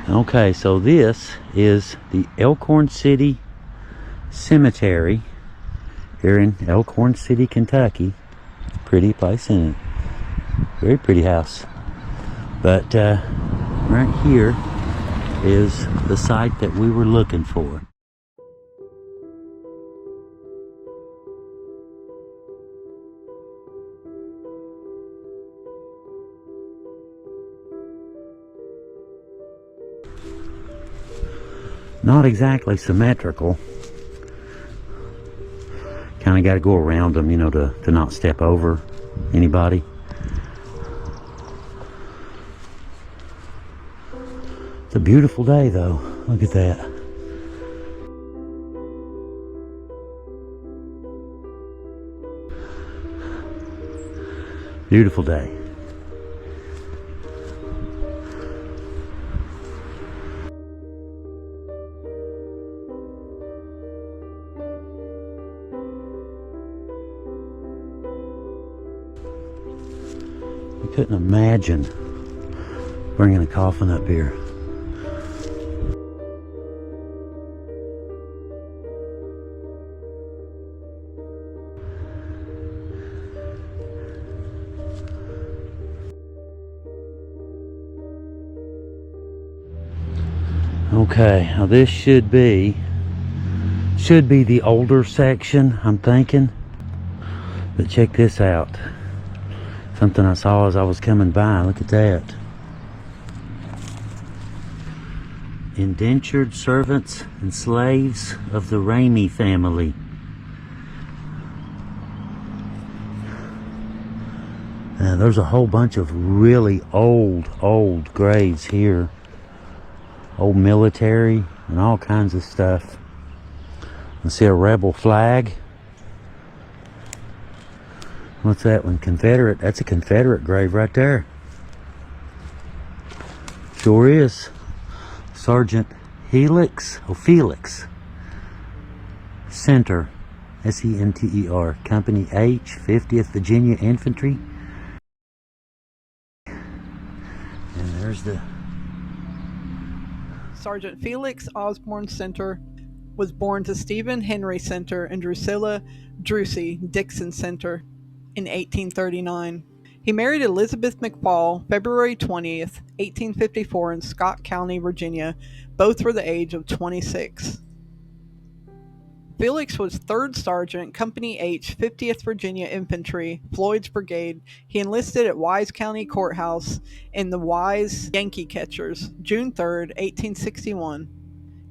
Okay, so this is the Elkhorn City Cemetery here in Elkhorn City, Kentucky. Pretty place, isn't it? Very pretty house. But right here is the site that we were looking for. Not exactly symmetrical. Kind of got to go around them, you know, to not step over anybody. It's a beautiful day though. Look at that. Beautiful day. I couldn't imagine bringing a coffin up here. Okay, now this should be the older section, I'm thinking. But check this out. Something I saw as I was coming by. Look at that. Indentured servants and slaves of the Ramey family. Now, there's a whole bunch of really old graves here. Old military and all kinds of stuff. I see a rebel flag. What's that one? Confederate. That's a Confederate grave right there. Sure is. Sergeant Felix Center, S-E-N-T-E-R, Company H, 50th Virginia Infantry. And there's the Sergeant Felix Osborne Center was born to Stephen Henry Center and Drusilla Drusy Dixon Center in 1839. He married Elizabeth McFall February 20th, 1854 in Scott County, Virginia. Both were the age of 26. Felix was 3rd Sergeant, Company H, 50th Virginia Infantry, Floyd's Brigade. He enlisted at Wise County Courthouse in the Wise Yankee Catchers, June 3rd, 1861.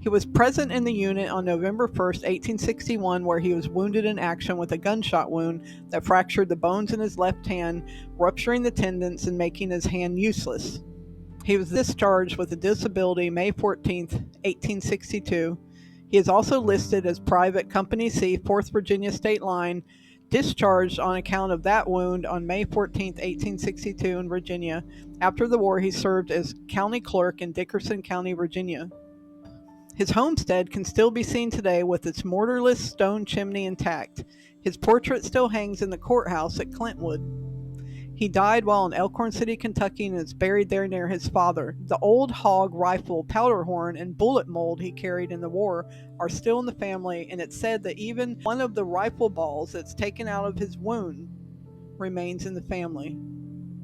He was present in the unit on November 1st, 1861, where he was wounded in action with a gunshot wound that fractured the bones in his left hand, rupturing the tendons and making his hand useless. He was discharged with a disability May 14th, 1862. He is also listed as Private Company C, 4th Virginia State Line, discharged on account of that wound on May 14th, 1862 in Virginia. After the war, he served as county clerk in Dickerson County, Virginia. His homestead can still be seen today with its mortarless stone chimney intact. His portrait still hangs in the courthouse at Clintwood. He died while in Elkhorn City, Kentucky, and is buried there near his father. The old hog rifle, powder horn, and bullet mold he carried in the war are still in the family, and it's said that even one of the rifle balls that's taken out of his wound remains in the family.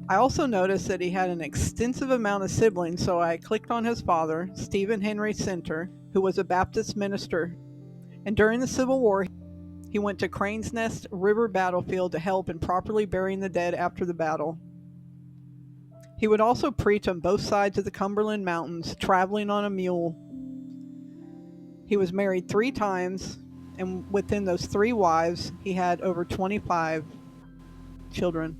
I also noticed that he had an extensive amount of siblings, so I clicked on his father, Stephen Henry Center, who was a Baptist minister. And during the Civil War, he went to Crane's Nest River battlefield to help in properly burying the dead after the battle. He would also preach on both sides of the Cumberland Mountains, traveling on a mule. He was married 3 times, and within those 3 wives, he had over 25 children.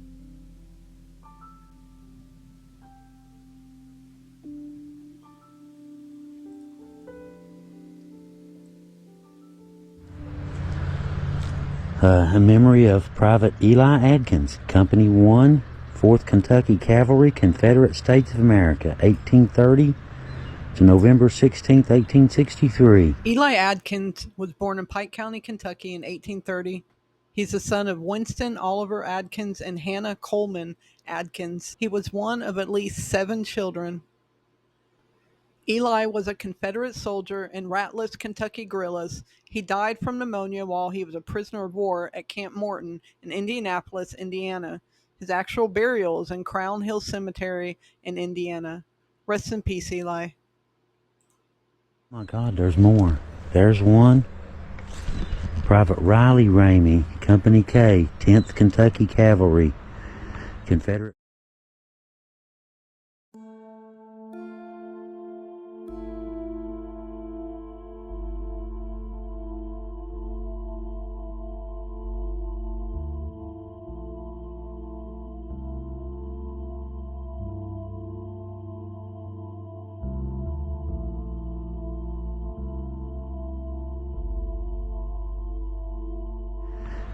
A memory of Private Eli Adkins, Company 1, 4th Kentucky Cavalry, Confederate States of America, 1830 to November 16th, 1863. Eli Adkins was born in Pike County, Kentucky in 1830. He's the son of Winston Oliver Adkins and Hannah Coleman Adkins. He was one of at least 7 children. Eli was a Confederate soldier in Ratless, Kentucky guerrillas. He died from pneumonia while he was a prisoner of war at Camp Morton in Indianapolis, Indiana. His actual burial is in Crown Hill Cemetery in Indiana. Rest in peace, Eli. My God, there's more. There's one. Private Riley Ramey, Company K, 10th Kentucky Cavalry, Confederate.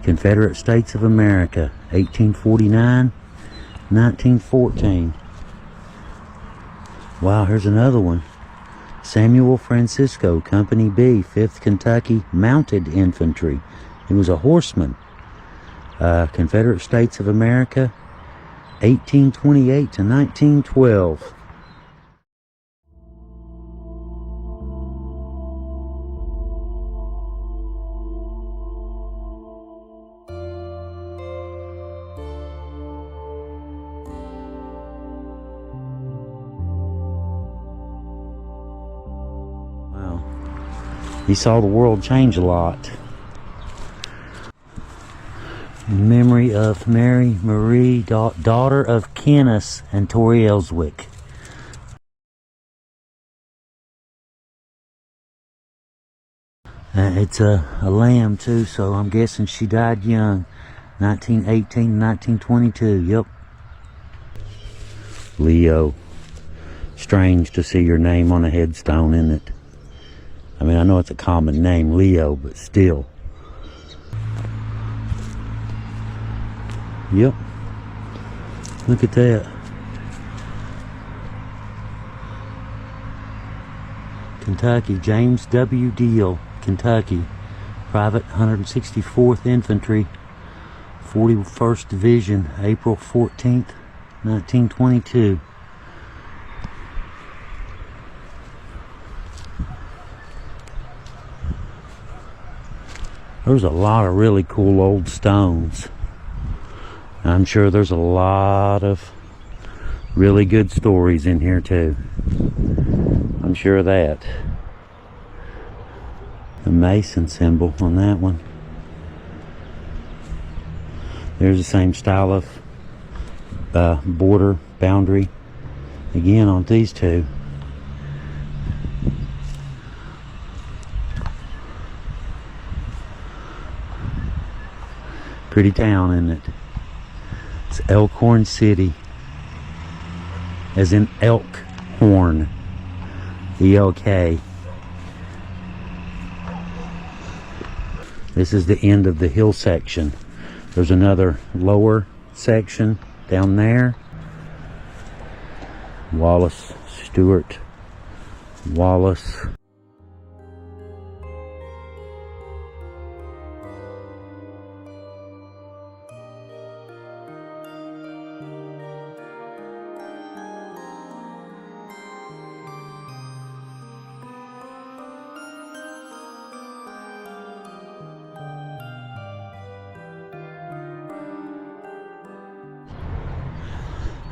Confederate States of America, 1849, 1914. Wow, here's another one. Samuel Francisco, Company B, 5th Kentucky Mounted Infantry. He was a horseman. Confederate States of America, 1828 to 1912. He saw the world change a lot. In memory of Mary Marie, daughter of Kenneth and Tori Ellswick. It's a lamb too, so I'm guessing she died young. 1918, 1922, yep. Leo. Strange to see your name on a headstone, isn't it? I mean, I know it's a common name, Leo, but still. Yep. Look at that. Kentucky, James W. Deal, Kentucky. Private 164th Infantry, 41st Division, April 14th, 1922. There's a lot of really cool old stones. I'm sure there's a lot of really good stories in here too. I'm sure of that. The Mason symbol on that one. There's the same style of border boundary again on these two. Pretty town, isn't it? It's Elkhorn City, as in Elkhorn, E-L-K. This is the end of the hill section. There's another lower section down there. Wallace, Stewart, Wallace.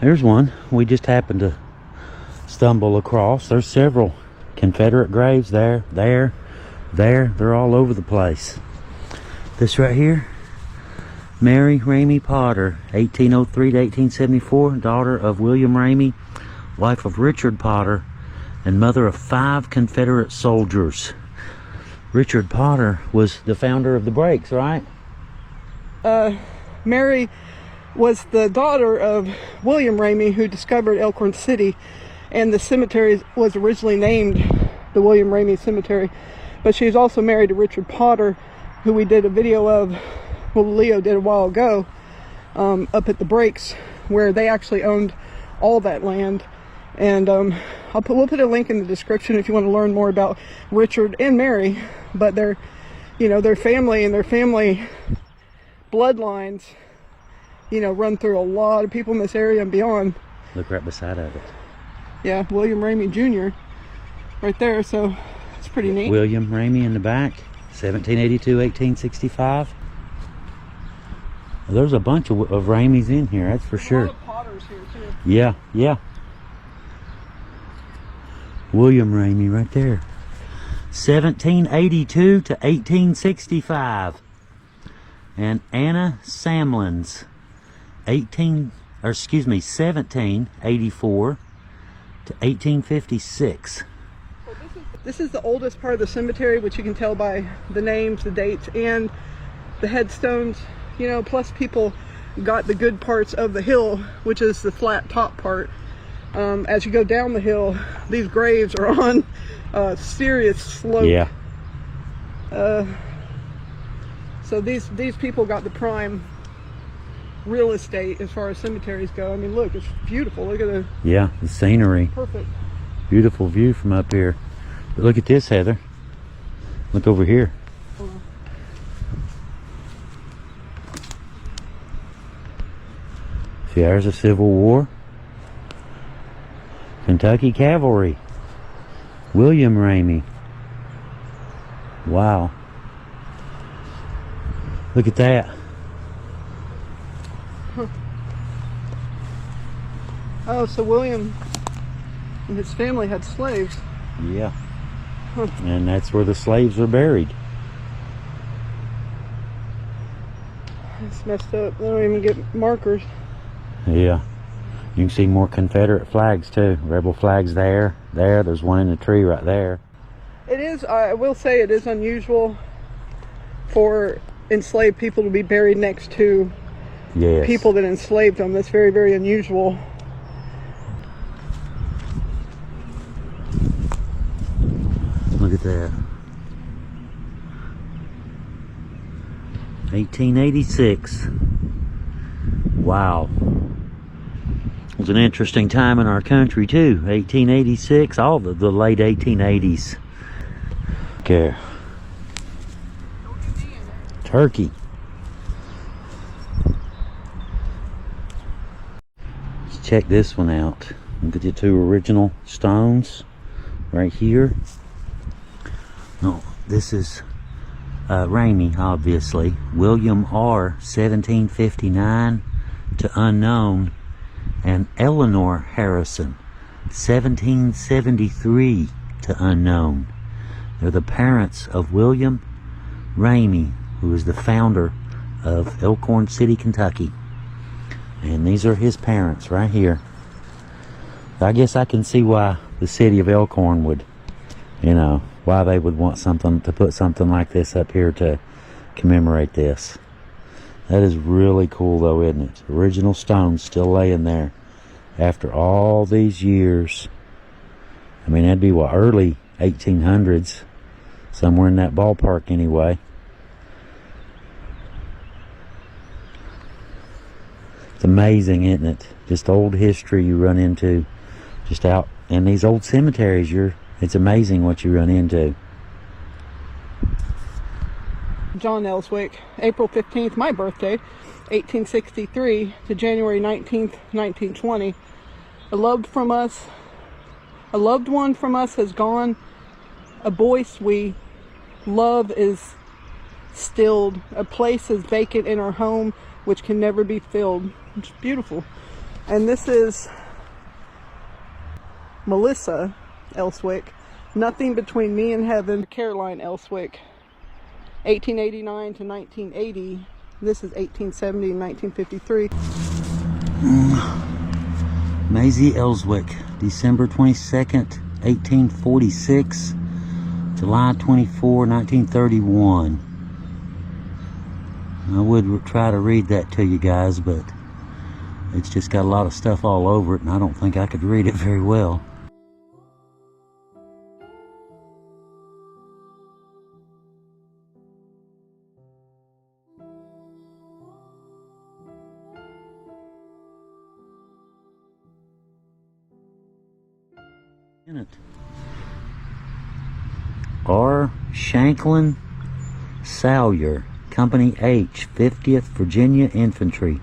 There's one we just happened to stumble across. There's several Confederate graves there. They're all over the place. This right here, Mary Ramey Potter, 1803 to 1874, daughter of William Ramey, wife of Richard Potter, and mother of 5 Confederate soldiers. Richard Potter was the founder of the brakes, right? Mary was the daughter of William Ramey, who discovered Elkhorn City, and the cemetery was originally named the William Ramey Cemetery. But she was also married to Richard Potter, who we did a video of, well, Leo did a while ago, up at the Breaks, where they actually owned all that land. And we'll put a link in the description if you want to learn more about Richard and Mary. But their family and their family bloodlines, run through a lot of people in this area and beyond. Look right beside of it. Yeah, William Ramey Jr. right there, so it's pretty neat. William Ramey in the back, 1782, 1865. There's a bunch of Rameys in here, that's for sure. A lot of potters here too. Yeah, yeah. William Ramey right there. 1782 to 1865. And Anna Samlins, 1784 to 1856. This is the oldest part of the cemetery, which you can tell by the names, the dates, and the headstones. You know, plus people got the good parts of the hill, which is the flat top part. As you go down the hill, these graves are on a serious slope. Yeah. So these people got the prime real estate as far as cemeteries go. I mean, look, it's beautiful. Look at the the scenery. Perfect. Beautiful view from up here. But look at this, Heather. Look over here. See, there's a Civil War. Kentucky Cavalry. William Ramey. Wow. Look at that. Oh, so William and his family had slaves. Yeah. And that's where the slaves are buried. It's messed up. They don't even get markers. Yeah. You can see more Confederate flags too. Rebel flags there. There's one in the tree right there. It is, I will say, it is unusual for enslaved people to be buried next to people that enslaved them. That's very, very unusual. Look at that. 1886. Wow. It was an interesting time in our country too. 1886, all the late 1880s. Okay. Turkey. Let's check this one out. Look at the two original stones right here. No, this is Ramey, obviously. William R. 1759 to unknown. And Eleanor Harrison, 1773 to unknown. They're the parents of William Ramey, who is the founder of Elkhorn City, Kentucky. And these are his parents right here. I guess I can see why the city of Elkhorn would, why they would want something to put something like this up here to commemorate this. That is really cool though, isn't it? Original stones still laying there after all these years. I mean, that'd be what, early 1800s, somewhere in that ballpark anyway. It's amazing, isn't it? Just old history you run into just out in these old cemeteries. It's amazing what you run into. John Ellswick, April 15th, my birthday, 1863 to January 19th, 1920. A loved one from us has gone. A voice we love is stilled. A place is vacant in our home which can never be filled. It's beautiful. And this is Melissa Ellswick. Nothing between me and heaven. Caroline Ellswick, 1889 to 1980. This is 1870 and 1953. Maisie Ellswick, December 22nd, 1846, July 24, 1931. I would try to read that to you guys, but it's just got a lot of stuff all over it, and I don't think I could read it very well. R. Shanklin Salyer, Company H, 50th Virginia Infantry,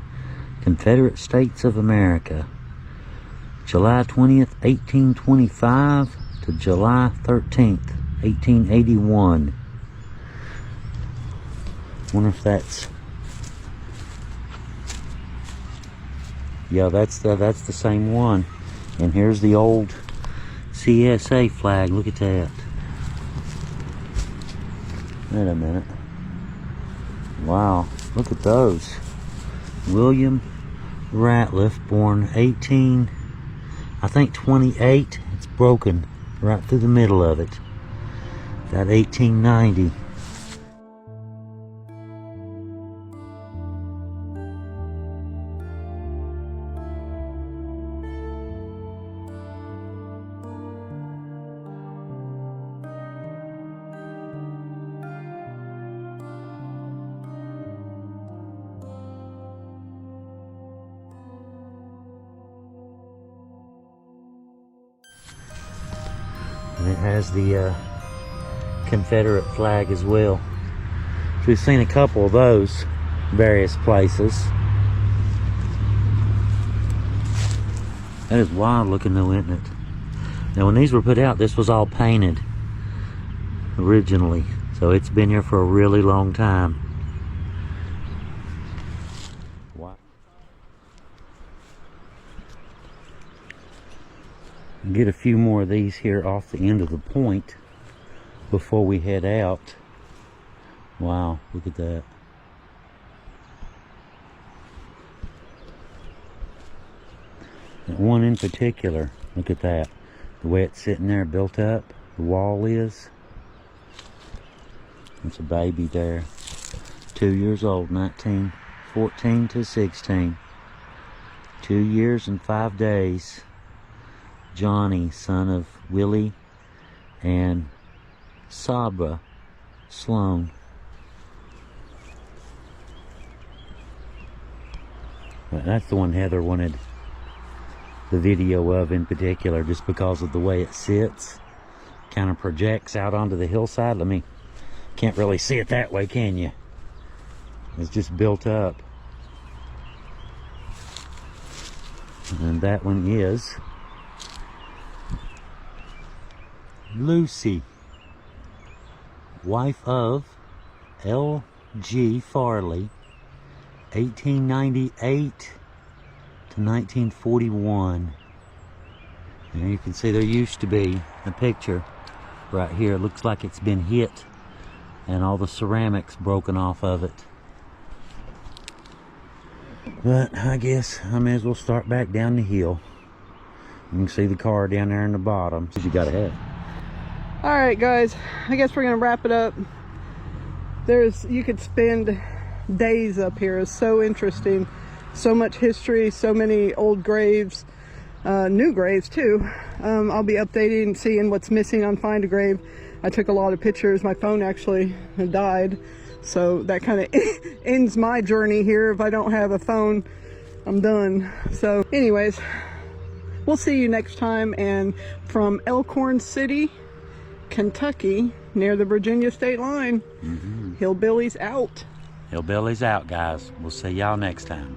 Confederate States of America, July 20th, 1825 to July 13th, 1881. Wonder if that's... Yeah, that's the same one. And here's the old CSA flag. Look at that. Wait a minute. Wow, look at those. William Ratliff, born 28. It's broken right through the middle of it. That 1890. And it has the Confederate flag as well. So we've seen a couple of those various places. That is wild looking though, isn't it? Now when these were put out, this was all painted originally. So it's been here for a really long time. Wow. Get a few more of these here off the end of the point before we head out. Wow, look at that. That one in particular, look at that. The way it's sitting there built up, the wall is. It's a baby there. 2 years old, 1914 to 16. 2 years and 5 days. Johnny, son of Willie and Sabra Sloan. But that's the one Heather wanted the video of in particular, just because of the way it sits. Kind of projects out onto the hillside. Can't really see it that way, can you? It's just built up. And that one is Lucy, wife of L.G. Farley, 1898 to 1941. And you can see there used to be a picture right here. It looks like it's been hit and all the ceramics broken off of it. But I guess I may as well start back down the hill. You can see the car down there in the bottom. You got ahead. All right, guys, I guess we're gonna wrap it up. You could spend days up here. It's so interesting. So much history, so many old graves, new graves too. I'll be updating, seeing what's missing on Find a Grave. I took a lot of pictures. My phone actually died, so that kind of ends my journey here. If I don't have a phone, I'm done. So anyways, we'll see you next time. And from Elkhorn City, Kentucky, near the Virginia state line, Hillbillies out. Hillbillies out, guys. We'll see y'all next time.